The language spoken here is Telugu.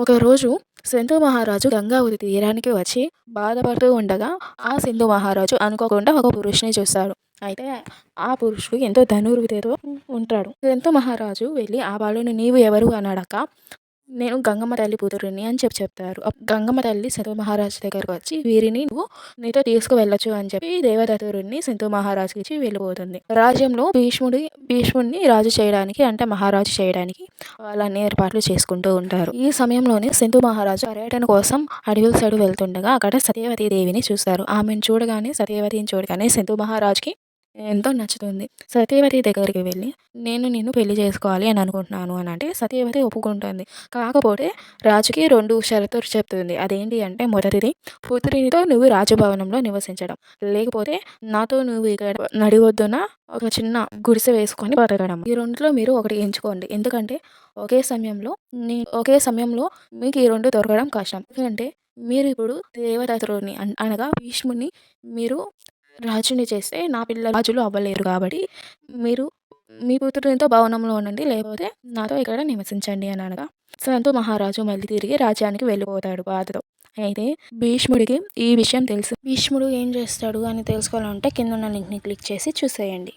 ఒకరోజు సింధు మహారాజు గంగావతి తీరానికి వచ్చి బాధపడుతూ ఉండగా ఆ సింధు మహారాజు అనుకోకుండా ఒక పురుషుని చూస్తాడు. అయితే ఆ పురుషుడు ఎంతో ధనుర్విద్యతో ఉంటాడు. సింధు మహారాజు వెళ్ళి ఆ బాలుని నీవు ఎవరు అని అడక్క, నేను గంగమ్మ తల్లి కూతురిని అని చెప్తారు. గంగమ్మ తల్లి సింధు మహారాజు దగ్గరకు వచ్చి వీరిని నువ్వు నీతో తీసుకువెళ్ళొచ్చు అని చెప్పి దేవదత్తుడిని సింధు మహారాజుకి ఇచ్చి వెళ్ళిపోతుంది. రాజ్యంలో భీష్ముడిని రాజు చేయడానికి అంటే మహారాజు చేయడానికి వాళ్ళన్ని ఏర్పాట్లు చేసుకుంటూ ఉంటారు. ఈ సమయంలోనే సింధు మహారాజు పర్యటన కోసం అడవుల సైడు వెళ్తుండగా అక్కడ సత్యవతి దేవిని చూస్తారు. ఆమెను చూడగానే సత్యవతిని చూడగానే సింధు మహారాజుకి ఎంతో నచ్చుతుంది. సత్యవతి దగ్గరికి వెళ్ళి నేను నిన్ను పెళ్లి చేసుకోవాలి అని అనుకుంటున్నాను అని అంటే సత్యవతి ఒప్పుకుంటుంది. కాకపోతే రాజుకి 2 షరతులు చెప్తుంది. అదేంటి అంటే మొదటిది, పుత్రునితో నువ్వు రాజభవనంలో నివసించడం, లేకపోతే నాతో నువ్వు ఇక్కడ నడివొడ్డున ఒక చిన్న గుడిసె వేసుకొని బతకడం. ఈ రెండిట్లో మీరు ఒకటి ఎంచుకోండి. ఎందుకంటే ఒకే సమయంలో మీకు ఈ 2 దొరకడం కష్టం. ఎందుకంటే మీరు ఇప్పుడు దేవదత్తుడిని అనగా భీష్ముడిని మీరు రాజుని చేస్తే నా పిల్లలు రాజులు అవ్వలేరు కాబట్టి మీరు మీ పుత్రునితో భవనంలో ఉండండి, లేకపోతే నాతో ఇక్కడ నివసించండి అని అనగా సంతు మహారాజు మళ్ళీ తిరిగి రాజ్యానికి వెళ్ళిపోతాడు బాధతో. అయితే భీష్ముడికి ఈ విషయం తెలుసు. భీష్ముడు ఏం చేస్తాడు అని తెలుసుకోవాలంటే కింద ఉన్న లింక్ని క్లిక్ చేసి చూసేయండి.